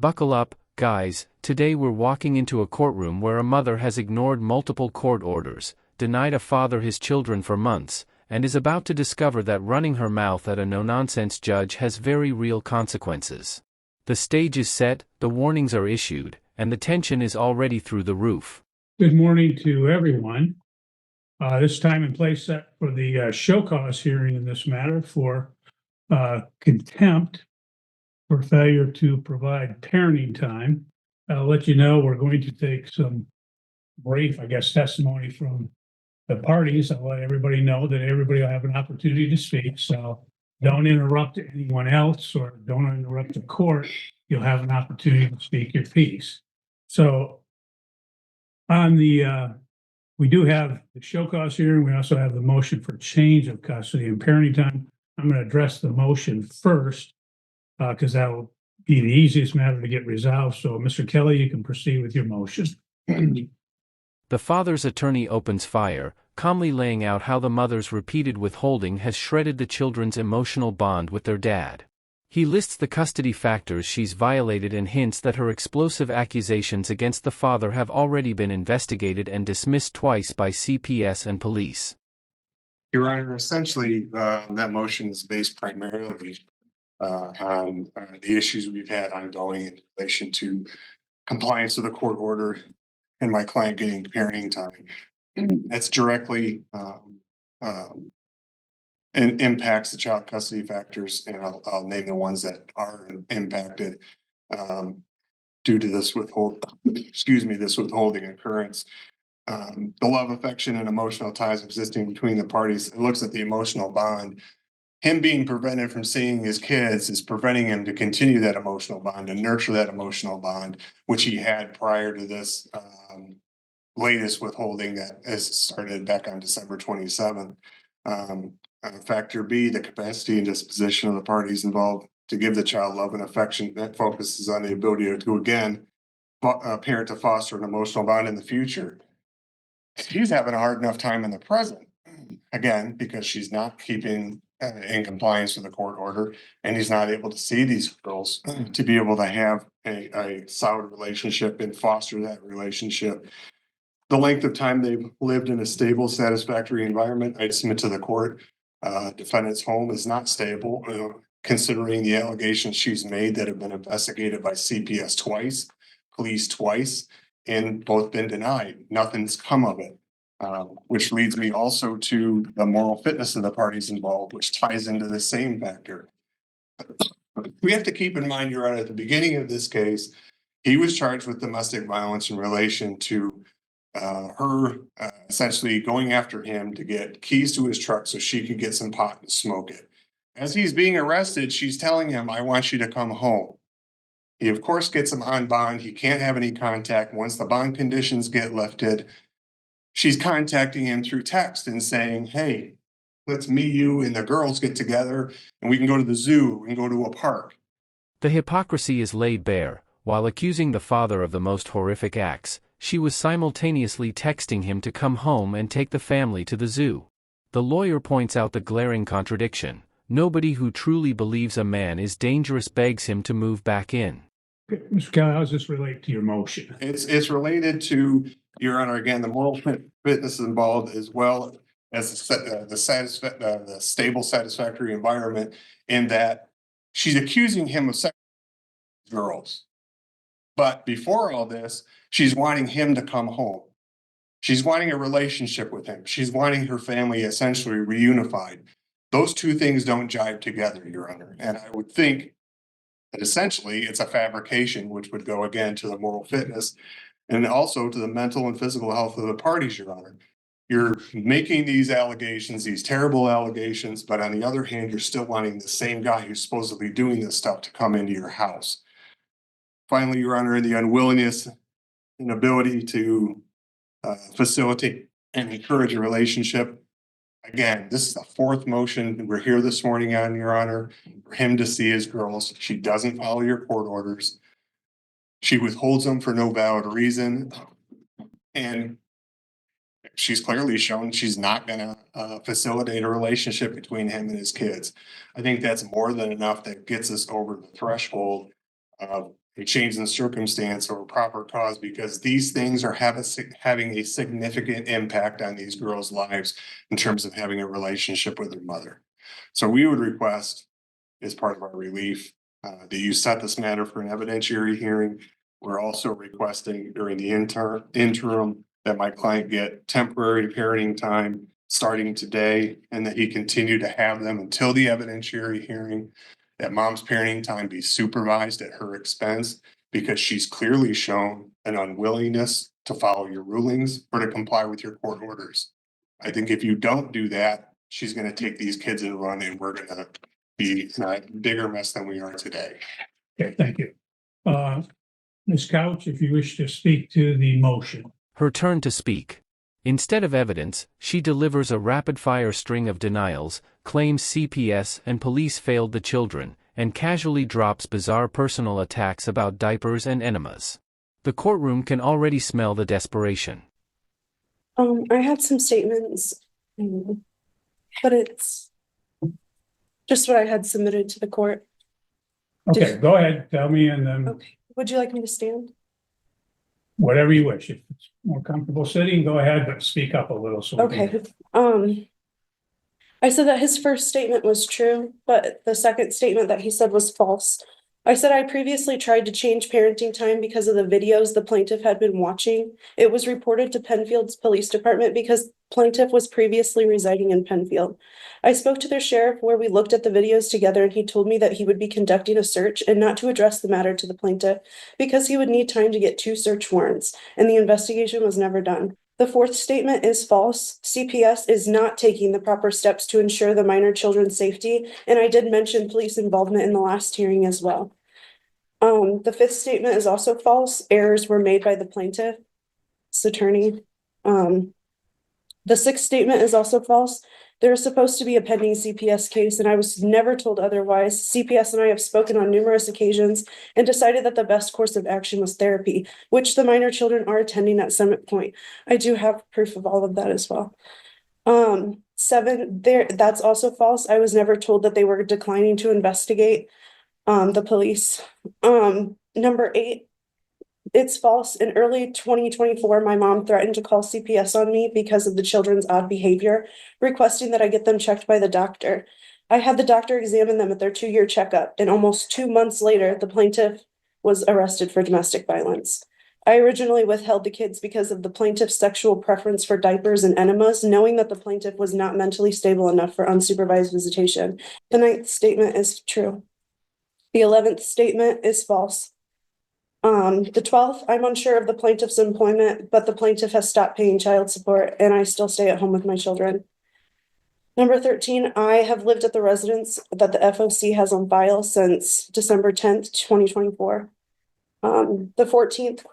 Buckle up, guys. Today we're walking into a courtroom where a mother has ignored multiple court orders, denied a father his children for months, and is about to discover that running her mouth at a no-nonsense judge has very real consequences. The stage is set, the warnings are issued, and the tension is already through the roof. Good morning to everyone. This time and place set for the show cause hearing in this matter for contempt for failure to provide parenting time. I'll let you know we're going to take some brief, testimony from the parties. I'll let everybody know that everybody will have an opportunity to speak. So don't interrupt anyone else or don't interrupt the court. You'll have an opportunity to speak your piece. So on the we do have the show cause hearing. We also have the motion for change of custody and parenting time. I'm going to address the motion first because that will be the easiest matter to get resolved. So, Mr. Kelly, you can proceed with your motion. The father's attorney opens fire, calmly laying out how the mother's repeated withholding has shredded the children's emotional bond with their dad. He lists the custody factors she's violated and hints that her explosive accusations against the father have already been investigated and dismissed twice by CPS and police. Your Honor, essentially, that motion is based primarily on the issues we've had ongoing in relation to compliance with the court order and my client getting parenting time. That's directly and impacts the child custody factors, and I'll name the ones that are impacted due to this withholding occurrence. The love, affection, and emotional ties existing between the parties. It looks at the emotional bond. Him being prevented from seeing his kids is preventing him to continue that emotional bond and nurture that emotional bond, which he had prior to this latest withholding that has started back on December 27th. Factor B, the capacity and disposition of the parties involved to give the child love and affection that focuses on the ability to, again, parent to foster an emotional bond in the future. She's having a hard enough time in the present, again, because she's not keeping in compliance with the court order, and he's not able to see these girls to be able to have a solid relationship and foster that relationship. The length of time they've lived in a stable, satisfactory environment, I submit to the court, defendant's home is not stable, considering the allegations she's made that have been investigated by CPS twice, police twice, and both been denied. Nothing's come of it. Which leads me also to the moral fitness of the parties involved, which ties into the same factor. We have to keep in mind, Your Honor, at the beginning of this case, he was charged with domestic violence in relation to her essentially going after him to get keys to his truck so she could get some pot and smoke it. As he's being arrested, she's telling him, "I want you to come home." He, of course, gets him on bond. He can't have any contact. Once the bond conditions get lifted, she's contacting him through text and saying, "Hey, let's meet you and the girls get together and we can go to the zoo, we can go to a park." The hypocrisy is laid bare. While accusing the father of the most horrific acts, she was simultaneously texting him to come home and take the family to the zoo. The lawyer points out the glaring contradiction. Nobody who truly believes a man is dangerous begs him to move back in. Mr. Kelly, how does this relate to your motion? It's related to, Your Honor, again, the moral fitness involved, as well as the stable, satisfactory environment, in that she's accusing him of sex with girls. But before all this, she's wanting him to come home. She's wanting a relationship with him. She's wanting her family essentially reunified. Those two things don't jive together, Your Honor. And I would think that essentially it's a fabrication, which would go again to the moral fitness and also to the mental and physical health of the parties, Your Honor. You're making these allegations, these terrible allegations, but on the other hand, you're still wanting the same guy who's supposedly doing this stuff to come into your house. Finally, Your Honor, the unwillingness and ability to facilitate and encourage a relationship. Again, this is the fourth motion we're here this morning on, Your Honor, for him to see his girls. She doesn't follow your court orders. She withholds them for no valid reason. And she's clearly shown she's not going to facilitate a relationship between him and his kids. I think that's more than enough that gets us over the threshold of a change in circumstance or proper cause, because these things are having a significant impact on these girls' lives in terms of having a relationship with their mother. So we would request, as part of our relief, that you set this matter for an evidentiary hearing. We're also requesting during the interim that my client get temporary parenting time starting today, and that he continue to have them until the evidentiary hearing. That mom's parenting time be supervised at her expense, because she's clearly shown an unwillingness to follow your rulings or to comply with your court orders. I think if you don't do that, she's gonna take these kids and run, and we're gonna be in a bigger mess than we are today. Okay, thank you. Ms. Couch, if you wish to speak to the motion. Her turn to speak. Instead of evidence, she delivers a rapid-fire string of denials, claims CPS and police failed the children, and casually drops bizarre personal attacks about diapers and enemas. The courtroom can already smell the desperation. I had some statements, but it's just what I had submitted to the court. Okay, go ahead, tell me, and then Okay, would you like me to stand? whatever you wish. If it's more comfortable sitting, go ahead, but speak up a little. So we can- Okay, I said that his first statement was true, but the second statement that he said was false. I said I previously tried to change parenting time because of the videos the plaintiff had been watching. It was reported to Penfield's police department because plaintiff was previously residing in Penfield. I spoke to their sheriff where we looked at the videos together, and he told me that he would be conducting a search and not to address the matter to the plaintiff because he would need time to get 2 search warrants, and the investigation was never done. The fourth statement is false. CPS is not taking the proper steps to ensure the minor children's safety, and I did mention police involvement in the last hearing as well. The fifth statement is also false. Errors were made by the plaintiff's attorney. The sixth statement is also false. There is supposed to be a pending CPS case, and I was never told otherwise. CPS and I have spoken on numerous occasions and decided that the best course of action was therapy, which the minor children are attending at Summit Point. I do have proof of all of that as well. That's also false. I was never told that they were declining to investigate the police. Number 8, it's false. In early 2024, my mom threatened to call CPS on me because of the children's odd behavior, requesting that I get them checked by the doctor. I had the doctor examine them at their 2-year checkup, and almost 2 months later, the plaintiff was arrested for domestic violence. I originally withheld the kids because of the plaintiff's sexual preference for diapers and enemas, knowing that the plaintiff was not mentally stable enough for unsupervised visitation. The 9th statement is true. The 11th statement is false. The 12th, I'm unsure of the plaintiff's employment, but the plaintiff has stopped paying child support, and I still stay at home with my children. Number 13, I have lived at the residence that the FOC has on file since December 10th, 2024. The 14th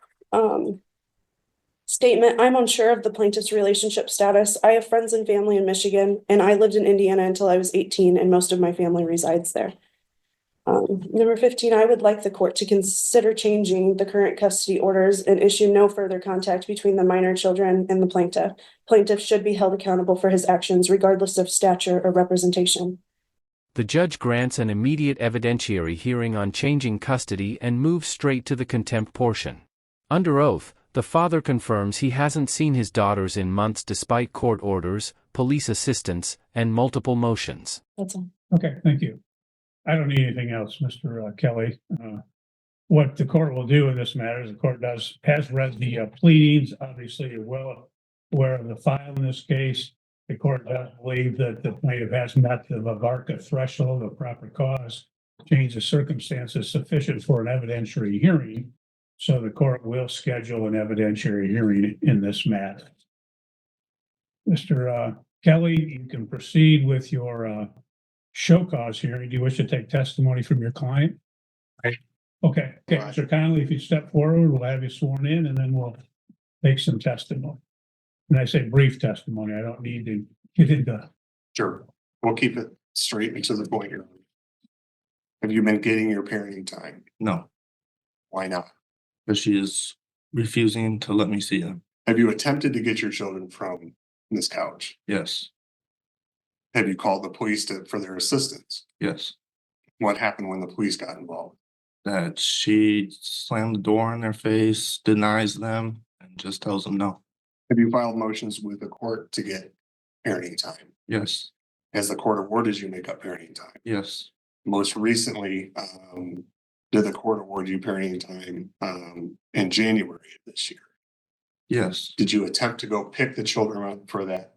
statement, I'm unsure of the plaintiff's relationship status. I have friends and family in Michigan, and I lived in Indiana until I was 18, and most of my family resides there. Number 15, I would like the court to consider changing the current custody orders and issue no further contact between the minor children and the plaintiff. Plaintiff should be held accountable for his actions regardless of stature or representation. The judge grants an immediate evidentiary hearing on changing custody and moves straight to the contempt portion. Under oath, the father confirms he hasn't seen his daughters in months despite court orders, police assistance, and multiple motions. That's all. Okay, thank you. I don't need anything else, Mr. Kelly. What the court will do in this matter is the court has read the pleadings. Obviously, you're well aware of the file in this case. The court does believe that the plaintiff has met the VARCA threshold of proper cause, change of circumstances sufficient for an evidentiary hearing. So the court will schedule an evidentiary hearing in this matter. Mr. Kelly, you can proceed with your show cause hearing. Do you wish to take testimony from your client? Right. Okay, Mr. Connolly, if you step forward, we'll have you sworn in, and then we'll take some testimony. And I say brief testimony, I don't need to get into. Sure, we'll keep it straight and to the point here. Have you been getting your parenting time? No, Why not? because she is refusing to let me see him. Have you attempted to get your children from this couch? Yes, Have you called the police for their assistance? yes. What happened when the police got involved? that she slammed the door in their face, denies them, and just tells them no. Have you filed motions with the court to get parenting time? Yes, Has the court awarded you make up parenting time? yes, Most recently, did the court award you parenting time, in January of this year? yes, Did you attempt to go pick the children up for that,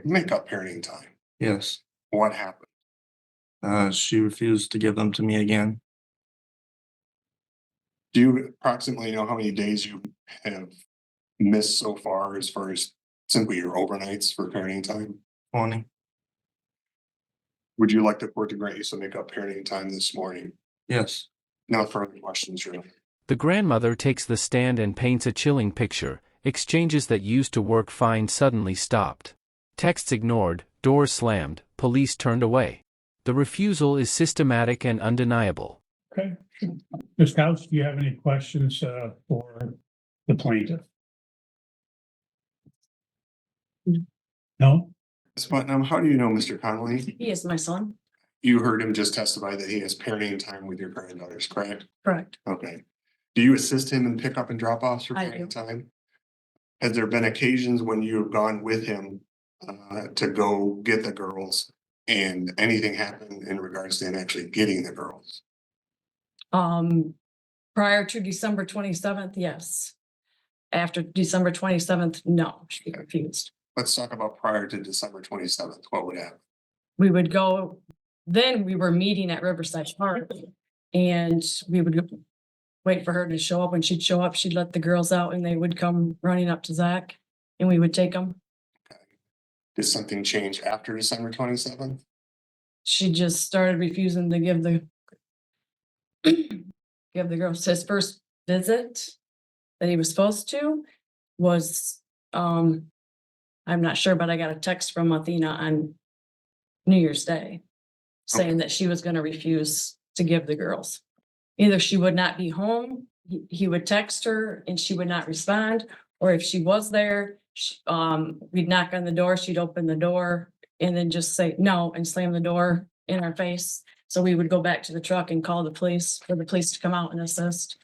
make up parenting time? yes. What happened? She refused to give them to me again. Do you approximately know how many days you have missed so far as simply your overnights for parenting time? 20. Would you like the court to grant you some make up parenting time this morning? Yes, No further questions, your Honor. The grandmother takes the stand and paints a chilling picture. Exchanges that used to work fine suddenly stopped. Texts ignored, doors slammed, police turned away. The refusal is systematic and undeniable. Okay. Ms. Couch, do you have any questions for the plaintiff? No? Ms. Putnam, how do you know Mr. Connolly? He is my son. You heard him just testify that he has parenting time with your granddaughters, correct? Correct. Okay. Do you assist him in pickup and drop offs for I parenting do. time? Has there been occasions when you have gone with him to go get the girls and anything happened in regards to him actually getting the girls? Prior to December 27th, yes. After December 27th, no, she refused. Let's talk about prior to December 27th. What would happen? We would go, then we were meeting at Riverside Park and we would wait for her to show up. When she'd show up, she'd let the girls out and they would come running up to Zach and we would take them. Did something change after December 27th? She just started refusing to give the give the girls. His first visit that he was supposed to was, I'm not sure, but I got a text from Athena on New Year's Day saying that she was gonna refuse to give the girls. Either she would not be home, he would text her and she would not respond, or if she was there, we'd knock on the door, she'd open the door and then just say no and slam the door in our face. So we would go back to the truck and call the police for the police to come out and assist.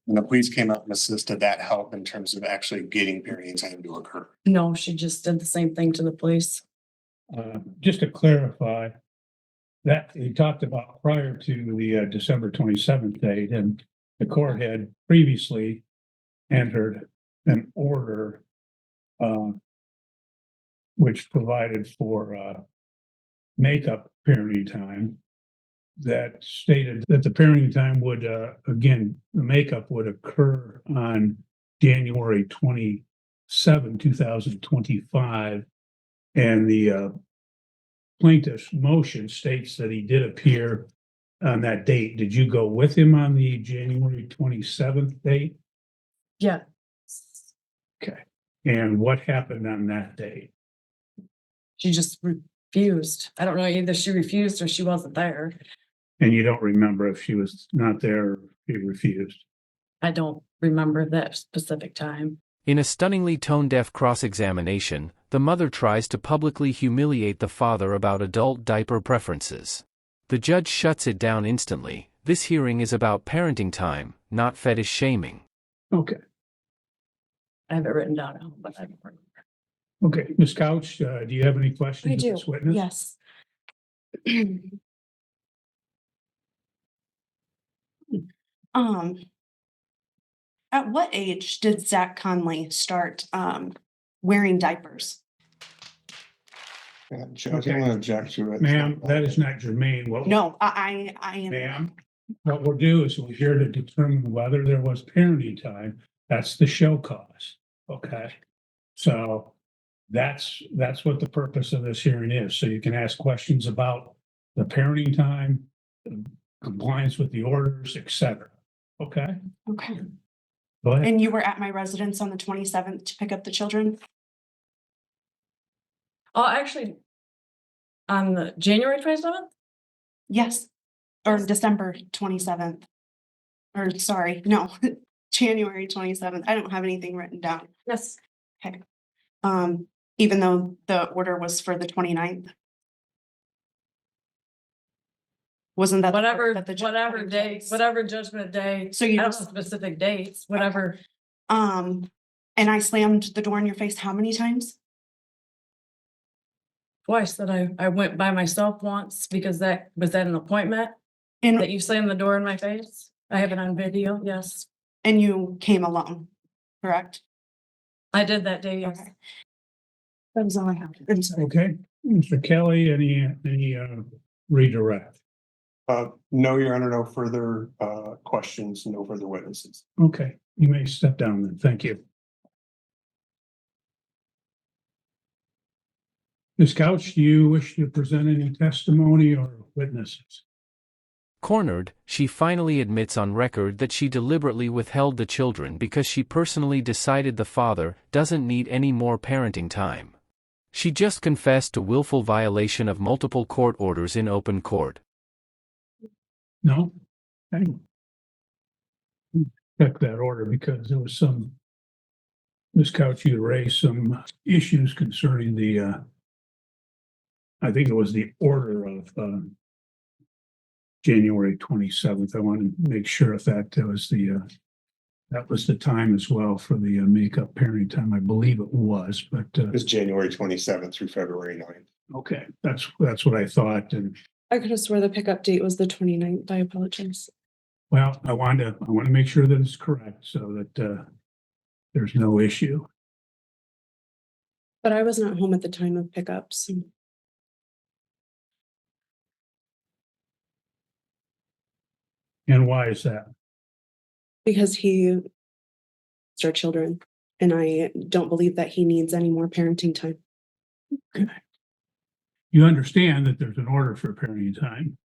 And the police came out and assisted that help in terms of actually getting parenting time to occur. No, she just did the same thing to the police. Just to clarify, that he talked about prior to the December 27th date, and the court had previously entered an order which provided for makeup parenting time that stated that the parenting time would, again, the makeup would occur on January 27, 2025. And the plaintiff's motion states that he did appear on that date. Did you go with him on the January 27th date? Yeah. Okay. And what happened on that date? She just refused. I don't know, either she refused or she wasn't there. And you don't remember if she was not there or he refused? I don't remember that specific time. In a stunningly tone-deaf cross-examination, the mother tries to publicly humiliate the father about adult diaper preferences. The judge shuts it down instantly. This hearing is about parenting time, not fetish shaming. Okay. I have it written down, but I don't remember. Okay. Ms. Couch, do you have any questions I of do, this witness? yes. At what age did Zach Conley start wearing diapers? Judge, I'm gonna object to it. Ma'am, that is not germane. No, I am. Ma'am, what we'll do is we're here to determine whether there was parenting time. That's the show cause. Okay. So that's what the purpose of this hearing is. So you can ask questions about the parenting time, compliance with the orders, etc. Okay, Okay. go ahead. And you were at my residence on the 27th to pick up the children? Oh, actually, on the January 27th? Yes. Or December 27th. Or sorry, no, January 27th. I don't have anything written down. Yes. Okay. Even though the order was for the 29th. Wasn't that? the part Whatever, that the judge whatever put in day, place? whatever judgment day, So I you don't know just, specific dates, whatever. and I slammed the door in your face how many times? Twice that I went by myself once because that was at an appointment And, that you slammed the door in my face. I have it on video, yes. and you came alone, correct? I did that day, yes. Okay. That was all I have. I'm sorry. Okay, Mr. Kelly, any redirect? No, Your Honor, no further questions, no further witnesses. Okay, you may step down then. Thank you. Ms. Couch, do you wish to present any testimony or witnesses? Cornered, she finally admits on record that she deliberately withheld the children because she personally decided the father doesn't need any more parenting time. She just confessed to willful violation of multiple court orders in open court. No? Okay. Check that order because there was some, Ms. Couch, you raised some issues concerning the, I think it was the order of January 27th. I want to make sure if that was the time as well for the makeup parenting time. I believe it was, but It was January 27th through February 9th. okay, that's what I thought. And I could have swore the pickup date was the 29th. I apologize. well, I want to make sure that it's correct so that there's no issue. But I was not home at the time of pickups. And why is that? Because he is our children, and I don't believe that he needs any more parenting time. Okay. You understand that there's an order for parenting time.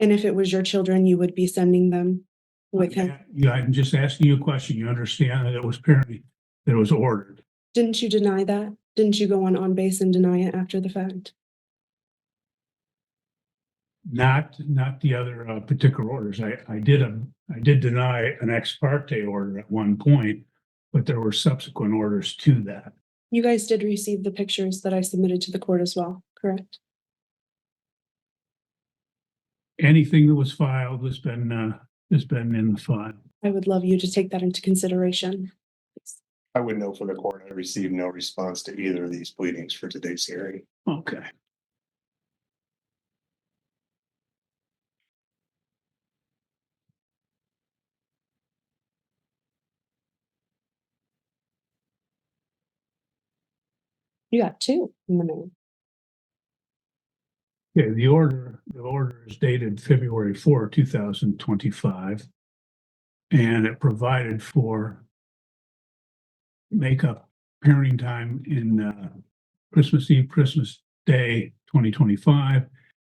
And if it was your children, you would be sending them with him. Yeah, I'm just asking you a question. You understand that it was parenting, that it was ordered. Didn't you deny that? Didn't you go on base and deny it after the fact? Not the other particular orders. I did deny an ex parte order at one point, but there were subsequent orders to that. You guys did receive the pictures that I submitted to the court as well, correct? Anything that was filed has been in the file. I would love you to take that into consideration. I would know for the court, I received no response to either of these pleadings for today's hearing. Okay. You got two in the mail. Okay, the order is dated February 4, 2025. And it provided for makeup parenting time in Christmas Eve, Christmas Day, 2025.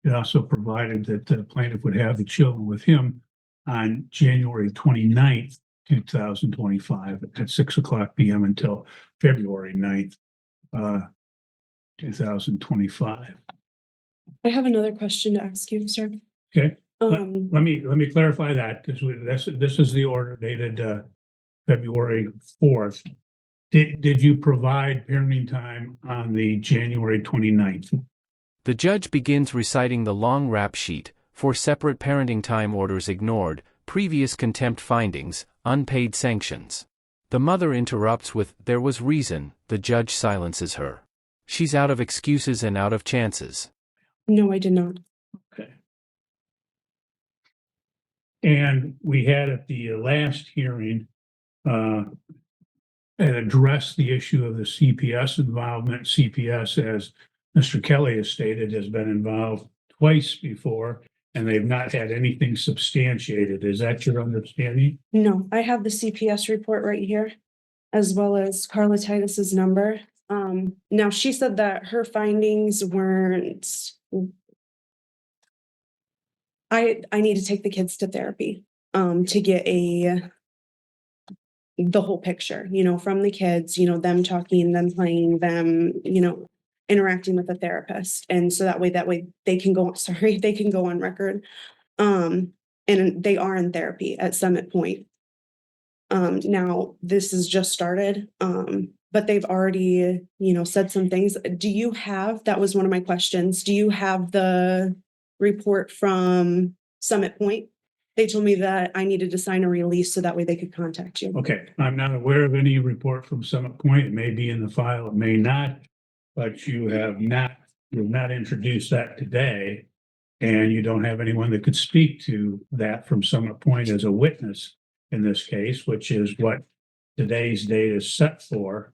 It also provided that the plaintiff would have the children with him on January 29th, 2025 at 6:00 p.m. until February 9th, 2025. I have another question to ask you, sir. Okay. Let Um, me clarify that because this is the order dated February 4th. Did you provide parenting time on the January 29th? The judge begins reciting the long rap sheet, 4 separate parenting time orders ignored, previous contempt findings, unpaid sanctions. The mother interrupts with, "There was reason," the judge silences her. She's out of excuses and out of chances. no, I did not. Okay. And we had at the last hearing and addressed the issue of the CPS involvement. CPS, as Mr. Kelly has stated, has been involved twice before, and they've not had anything substantiated. Is that your understanding? No, I have the CPS report right here, as well as Carla Titus's number. Now she said that her findings weren't. I need to take the kids to therapy, to get the whole picture, from the kids, them talking, them playing, them, interacting with a therapist. And so that way they can go, they can go on record. And they are in therapy at Summit Point. Now this has just started, but they've already, said some things. Do you have, that was one of my questions. Do you have the report from Summit Point. They told me that I needed to sign a release so that way they could contact you. Okay, I'm not aware of any report from Summit Point. It may be in the file, it may not. But you've not introduced that today. And you don't have anyone that could speak to that from Summit Point as a witness in this case, which is what today's date is set for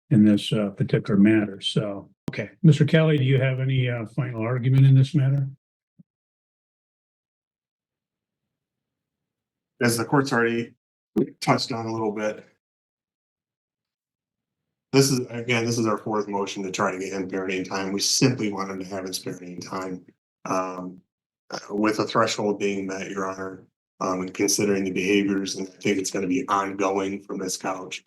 in this particular matter. So, okay, Mr. Kelly, do you have any final argument in this matter? As the court's already touched on a little bit. This is our fourth motion to try to get him parenting time. We simply want him to have his parenting time. With a threshold being met, Your Honor, and considering the behaviors, and I think it's gonna be ongoing from this couch.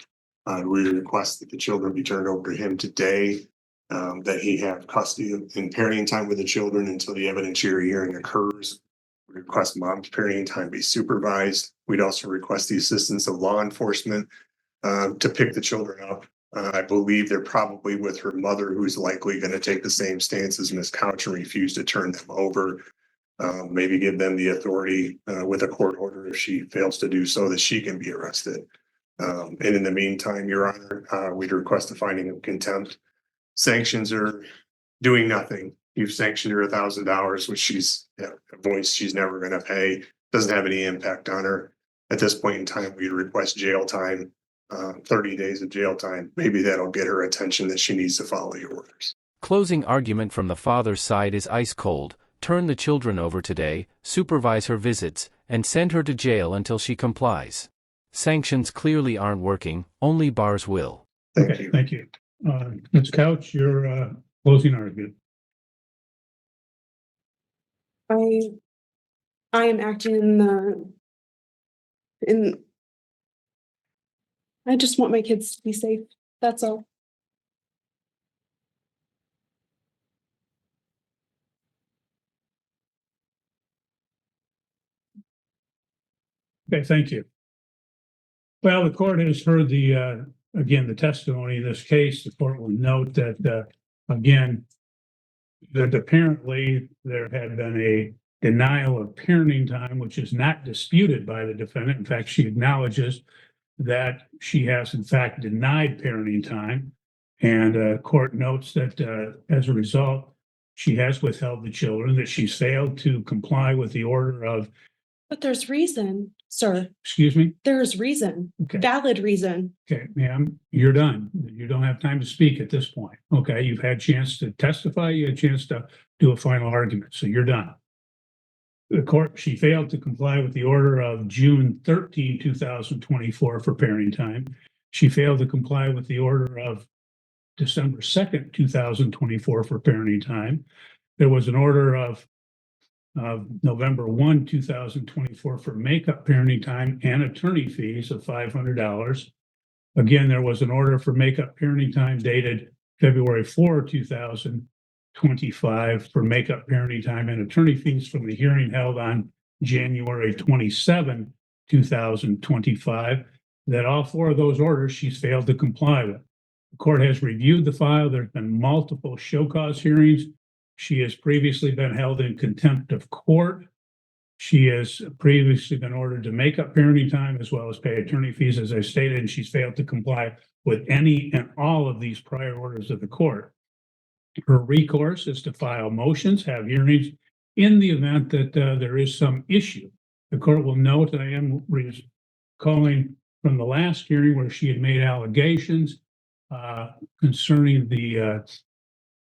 We request that the children be turned over to him today, that he have custody and parenting time with the children until the evidentiary hearing occurs. We request mom's parenting time be supervised. We'd also request the assistance of law enforcement to pick the children up. I believe they're probably with her mother, who's likely going to take the same stance as Ms. Couch and refuse to turn them over. Maybe give them the authority with a court order if she fails to do so, that she can be arrested. And in the meantime, Your Honor, we'd request a finding of contempt. Sanctions are doing nothing. You've sanctioned her $1,000, which she's voiced she's never going to pay. Doesn't have any impact on her. At this point in time, we request jail time, 30 days of jail time. Maybe that'll get her attention that she needs to follow your orders. Closing argument from the father's side is ice cold. Turn the children over today, supervise her visits, and send her to jail until she complies. Sanctions clearly aren't working, only bars will. Thank you. Thank you. Ms. Couch, your closing argument. I am acting I just want my kids to be safe. That's all. Okay, thank you. Well, the court has heard again, the testimony in this case. The court will note that, again, that apparently there had been a denial of parenting time, which is not disputed by the defendant. In fact, she acknowledges that she has in fact denied parenting time. And court notes that as a result, she has withheld the children, that she's failed to comply with the order of. But there's reason, sir. Excuse me? There's reason, Okay. valid reason. Okay, ma'am, you're done. You don't have time to speak at this point. Okay, you've had a chance to testify, you had a chance to do a final argument, so you're done. The court, she failed to comply with the order of June 13, 2024 for parenting time. She failed to comply with the order of December 2nd, 2024 for parenting time. There was an order of November 1, 2024 for makeup parenting time and attorney fees of $500. Again, there was an order for makeup parenting time dated February 4, 2025 for makeup parenting time and attorney fees from the hearing held on January 27, 2025, that all four of those orders she's failed to comply with. The court has reviewed the file. There's been multiple show cause hearings. She has previously been held in contempt of court. She has previously been ordered to make up parenting time as well as pay attorney fees, as I stated, and she's failed to comply with any and all of these prior orders of the court. Her recourse is to file motions, have hearings in the event that there is some issue. The court will note that I am recalling from the last hearing where she had made allegations concerning the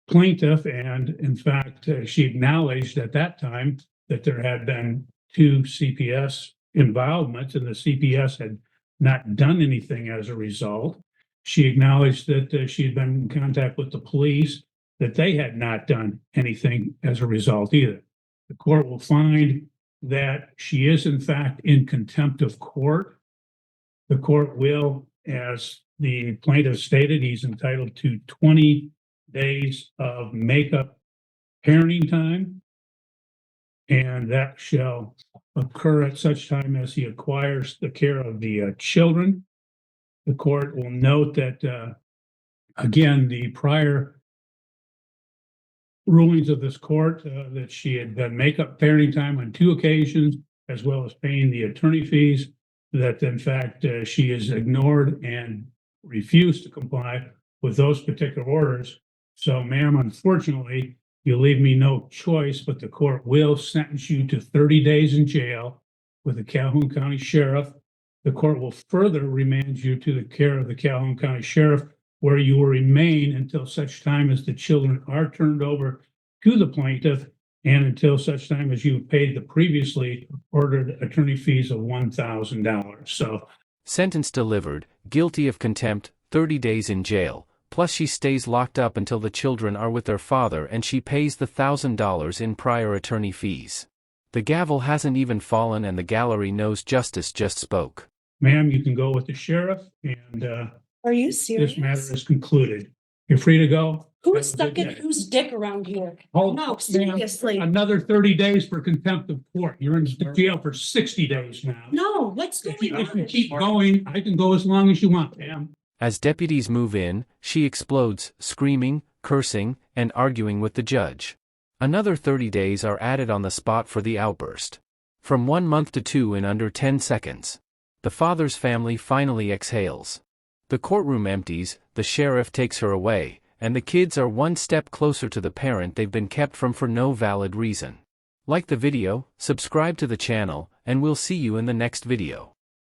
plaintiff, and in fact, she acknowledged at that time that there had been 2 CPS involvements and the CPS had not done anything as a result. She acknowledged that she had been in contact with the police, that they had not done anything as a result either. The court will find that she is in fact in contempt of court. The court will, as the plaintiff stated, he's entitled to 20 days of makeup parenting time, and that shall occur at such time as he acquires the care of the children. The court will note that again, the prior rulings of this court, that she had done makeup parenting time on 2 occasions, as well as paying the attorney fees, that in fact, she has ignored and refused to comply with those particular orders. So ma'am, unfortunately, you leave me no choice, but the court will sentence you to 30 days in jail with the Calhoun County Sheriff. The court will further remand you to the care of the Calhoun County Sheriff, where you will remain until such time as the children are turned over to the plaintiff and until such time as you have paid the previously ordered attorney fees of $1,000. So Sentence delivered, guilty of contempt, 30 days in jail, plus she stays locked up until the children are with their father and she pays the $1,000 in prior attorney fees. The gavel hasn't even fallen and the gallery knows justice just spoke. ma'am, you can go with the sheriff, and Are you this matter serious? is concluded. You're free to go. Who's Have a good sucking day. whose dick around here? Hold- No, ma'am, seriously. Another 30 days for contempt of court. You're in jail for 60 days now. No, what's If you going if you on? keep going, I can go as long as you want, ma'am. As deputies move in, she explodes, screaming, cursing, and arguing with the judge. Another 30 days are added on the spot for the outburst. From 1 month to 2 in under 10 seconds. The father's family finally exhales. The courtroom empties, the sheriff takes her away, and the kids are one step closer to the parent they've been kept from for no valid reason. Like the video, subscribe to the channel, and we'll see you in the next video.